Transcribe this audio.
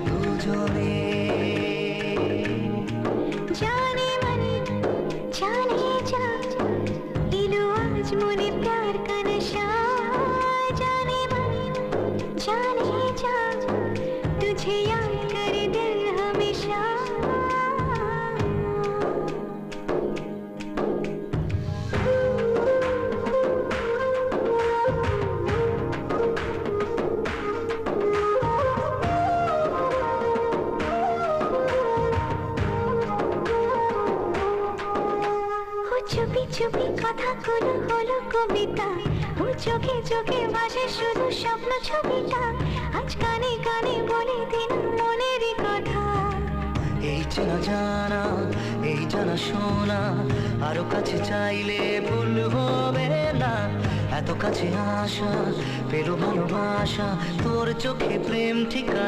দুজনে। जाने मन जाने जा, इलो आज मुझे प्यार का नशा। जाने मन जाने जा, तुझे याद करे दिल हमेशा। চুপি চুপি কথাগুলো হলো কবিতা, ও চোখে চোখে ভাসে শুধু স্বপ্ন ছবিটা। আজ কানে কানে বলে দিন মনেরই কথা। এই চেনা জানা, এই জানা শোনা, আরো কাছে চাইলে ভুল হবে না। এত কাছে আসা, পেলো ভালোবাসা, তোর চোখে প্রেম ঠিকানা।